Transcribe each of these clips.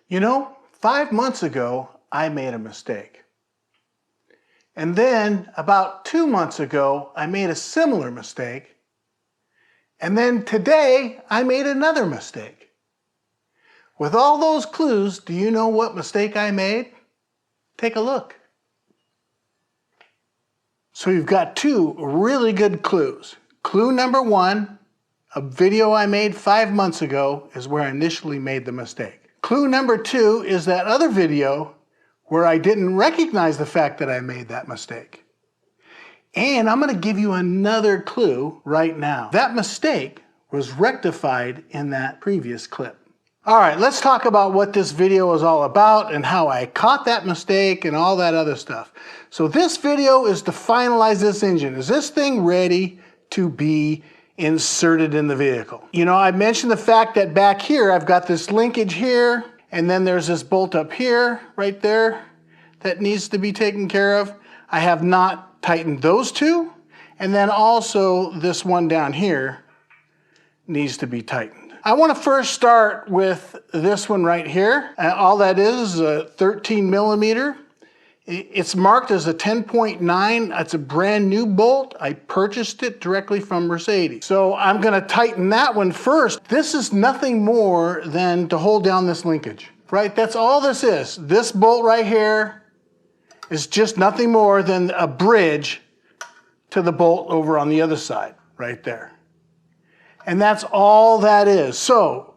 You know, 5 months ago, I made a mistake. And then about 2 months ago, I made a similar mistake. And then today, I made another mistake. With all those clues, do you know what mistake I made? Take a look. So you've got two really good clues. Clue number one, a video I made 5 months ago is where I initially made the mistake. Clue number two is that other video where I didn't recognize the fact that I made that mistake. And I'm going to give you another clue right now. That mistake was rectified in that previous clip. All right, let's talk about what this video is all about and how I caught that mistake and all that other stuff. So this video is to finalize this engine. Is this thing ready to be inserted in the vehicle? You know, I mentioned the fact that back here, I've got this linkage here, and then there's this bolt up here, right there, that needs to be taken care of. I have not tightened those two, and then also this one down here needs to be tightened. I want to first start with this one right here. All that is a 13 millimeter. It's marked as a 10.9. It's a brand new bolt. I purchased it directly from Mercedes. So I'm going to tighten that one first. This is nothing more than to hold down this linkage, right? That's all this is. This bolt right here is just nothing more than a bridge to the bolt over on the other side, right there. And that's all that is. So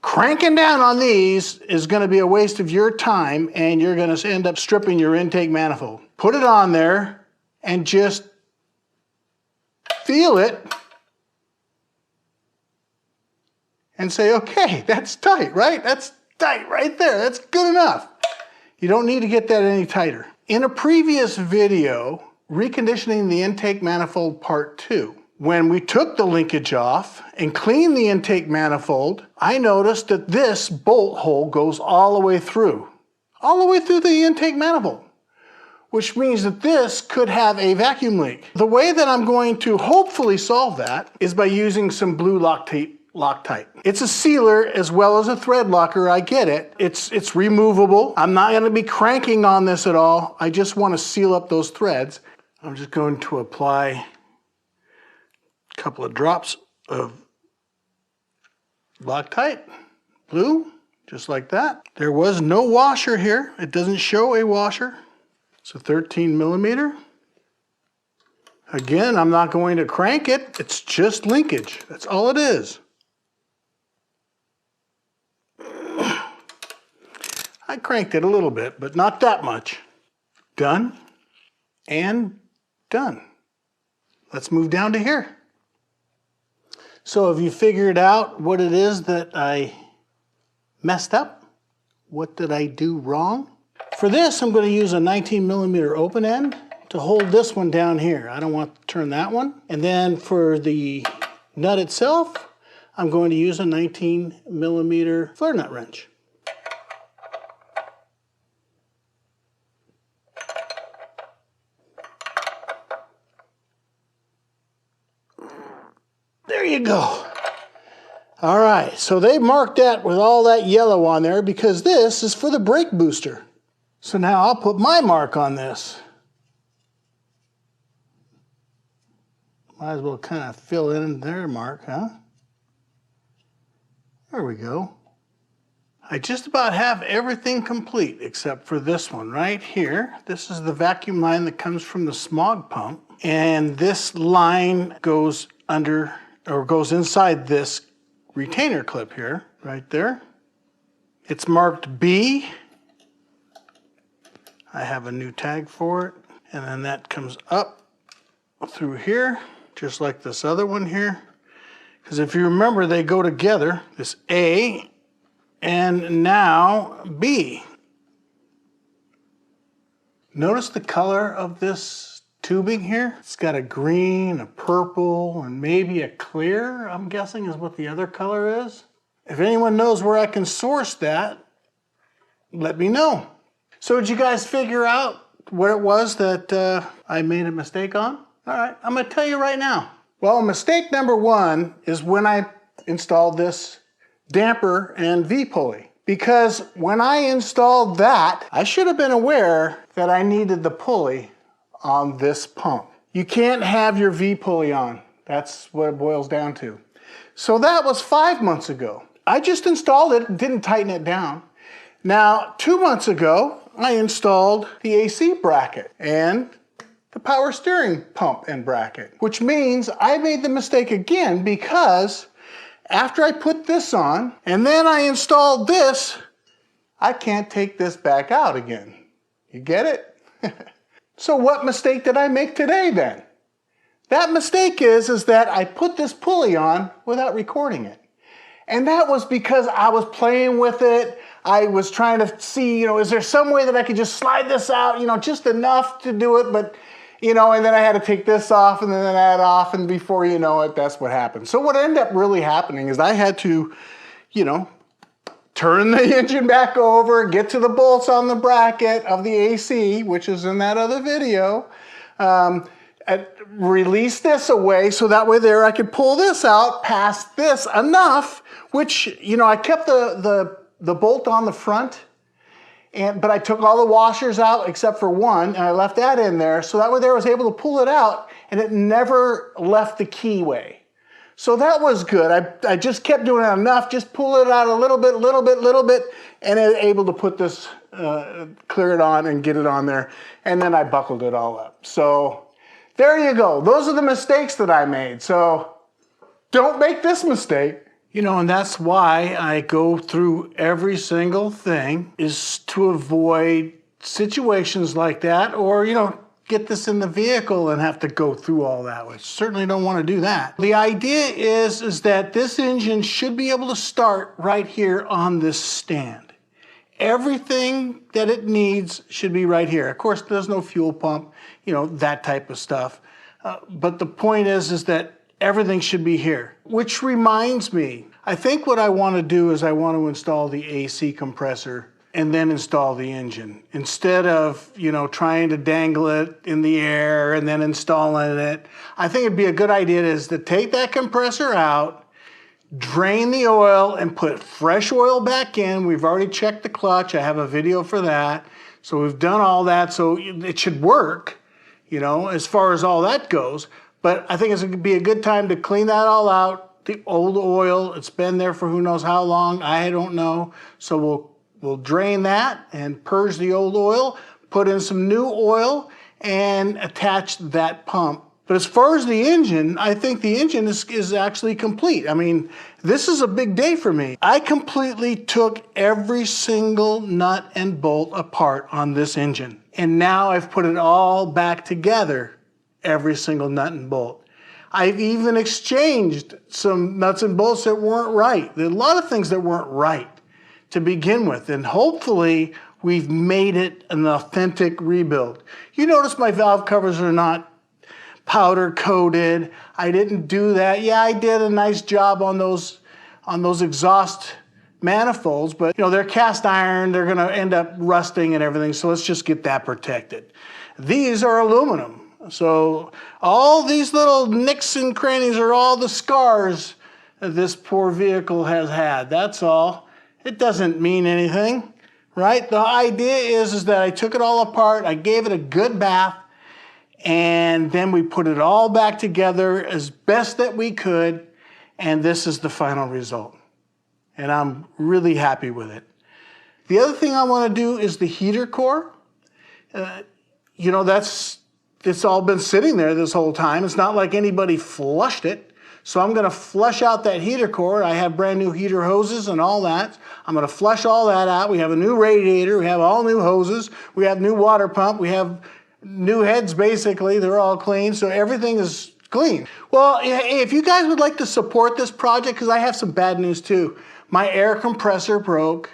cranking down on these is going to be a waste of your time, and you're going to end up stripping your intake manifold. Put it on there and just feel it and say, okay, that's tight, right? That's tight right there. That's good enough. You don't need to get that any tighter. In a previous video, reconditioning the intake manifold part 2, when we took the linkage off and cleaned the intake manifold, I noticed that this bolt hole goes all the way through the intake manifold, which means that this could have a vacuum leak. The way that I'm going to hopefully solve that is by using some blue Loctite. It's a sealer as well as a thread locker, I get it. It's removable. I'm not going to be cranking on this at all. I just want to seal up those threads. I'm just going to apply couple of drops of Loctite, blue, just like that. There was no washer here. It doesn't show a washer. It's a 13 millimeter. Again, I'm not going to crank it. It's just linkage. That's all it is. I cranked it a little bit, but not that much. Done and done. Let's move down to here. So have you figured out what it is that I messed up? What did I do wrong? For this, I'm going to use a 19 millimeter open end to hold this one down here. I don't want to turn that one. And then for the nut itself, I'm going to use a 19 millimeter flare nut wrench. There you go. All right, so they marked that with all that yellow on there because this is for the brake booster. So now I'll put my mark on this. Might as well kind of fill in their mark, huh? There we go. I just about have everything complete except for this one right here. This is the vacuum line that comes from the smog pump. And this line goes under, or goes inside this retainer clip here, right there. It's marked B. I have a new tag for it. And then that comes up through here, just like this other one here. Because if you remember, they go together, this A and now B. Notice the color of this tubing here? It's got a green, a purple, and maybe a clear, I'm guessing is what the other color is. If anyone knows where I can source that, let me know. So did you guys figure out what it was that I made a mistake on? All right, I'm gonna tell you right now. Well, mistake number one is when I installed this damper and V-pulley. because when I installed that, I should have been aware that I needed the pulley on this pump. You can't have your V pulley on. That's what it boils down to. So that was 5 months ago. I just installed it, didn't tighten it down. Now, 2 months ago, I installed the AC bracket and the power steering pump and bracket, which means I made the mistake again because after I put this on and then I installed this, I can't take this back out again. You get it? So what mistake did I make today then? That mistake is that I put this pulley on without recording it. And that was because I was playing with it. I was trying to see, is there some way that I could just slide this out, just enough to do it, but and then I had to take this off and then that off, and before you know it, that's what happened. So what ended up really happening is I had to, turn the engine back over, get to the bolts on the bracket of the AC, which is in that other video, release this away so that way there I could pull this out past this enough, which, I kept the bolt on the front, but I took all the washers out except for one, and I left that in there, so that way there I was able to pull it out, and it never left the keyway. So that was good. I just kept doing it enough, just pull it out a little bit, and able to put this, clear it on and get it on there, and then I buckled it all up. So there you go. Those are the mistakes that I made. So don't make this mistake. And that's why I go through every single thing, is to avoid situations like that, or, get this in the vehicle and have to go through all that. We certainly don't want to do that. The idea is that this engine should be able to start right here on this stand. Everything that it needs should be right here. Of course, there's no fuel pump, that type of stuff. But the point is that everything should be here. Which reminds me, I think what I want to do is I want to install the AC compressor and then install the engine. Instead of, trying to dangle it in the air and then installing it, I think it'd be a good idea is to take that compressor out, drain the oil, and put fresh oil back in. We've already checked the clutch. I have a video for that. So we've done all that, so it should work, as far as all that goes. But I think it's going to be a good time to clean that all out. The old oil, it's been there for who knows how long, I don't know. So we'll drain that and purge the old oil, put in some new oil, and attach that pump. But as far as the engine, I think the engine is actually complete. I mean, this is a big day for me. I completely took every single nut and bolt apart on this engine. And now I've put it all back together, every single nut and bolt. I've even exchanged some nuts and bolts that weren't right. There are a lot of things that weren't right to begin with, and hopefully we've made it an authentic rebuild. You notice my valve covers are not powder coated. I didn't do that. Yeah, I did a nice job on those exhaust manifolds, but they're cast iron, they're gonna end up rusting and everything, so let's just get that protected. These are aluminum. So all these little nicks and crannies are all the scars that this poor vehicle has had. That's all. It doesn't mean anything, right? The idea is that I took it all apart, I gave it a good bath, and then we put it all back together as best that we could, and this is the final result. And I'm really happy with it. The other thing I want to do is the heater core. It's all been sitting there this whole time. It's not like anybody flushed it. So I'm going to flush out that heater core. I have brand new heater hoses and all that. I'm going to flush all that out. We have a new radiator. We have all new hoses. We have new water pump. We have new heads, basically. They're all clean. So everything is clean. Well, if you guys would like to support this project, because I have some bad news too. My air compressor broke,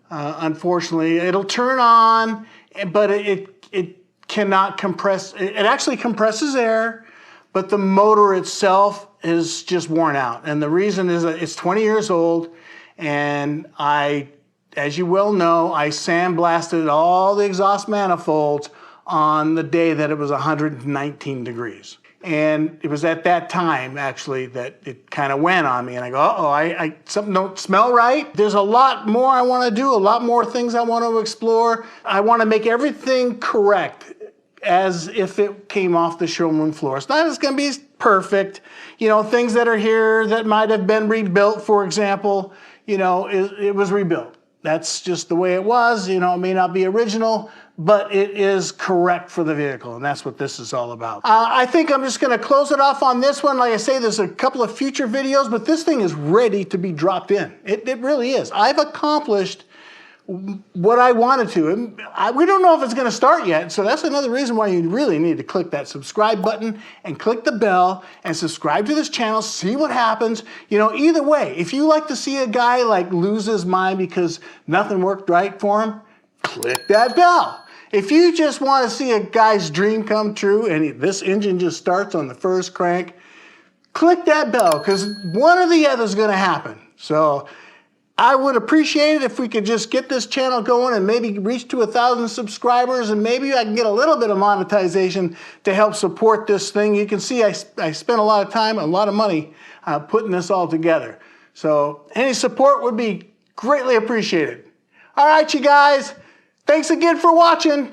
unfortunately. It'll turn on, but it cannot compress. It actually compresses air, but the motor itself is just worn out. And the reason is that it's 20 years old, and as you well know, I sandblasted all the exhaust manifolds on the day that it was 119 degrees. And it was at that time, actually, that it kind of went on me. And I go, uh-oh, something don't smell right. There's a lot more I want to do, a lot more things I want to explore. I want to make everything correct as if it came off the showroom floor. It's not going to be perfect. You know, things that are here that might have been rebuilt, for example, you know, it was rebuilt. That's just the way it was. You know, it may not be original, but it is correct for the vehicle, and that's what this is all about. I think I'm just going to close it off on this one. Like I say, there's a couple of future videos, but this thing is ready to be dropped in. It really is. I've accomplished what I wanted to. We don't know if it's going to start yet, so that's another reason why you really need to click that subscribe button and click the bell and subscribe to this channel, see what happens. You know, either way, if you like to see a guy like lose his mind because nothing worked right for him, click that bell. If you just want to see a guy's dream come true and this engine just starts on the first crank, click that bell, because one or the other is going to happen. So I would appreciate it if we could just get this channel going and maybe reach to 1,000 subscribers, and maybe I can get a little bit of monetization to help support this thing. You can see I spent a lot of time, a lot of money putting this all together. So any support would be greatly appreciated. All right, you guys. Thanks again for watching.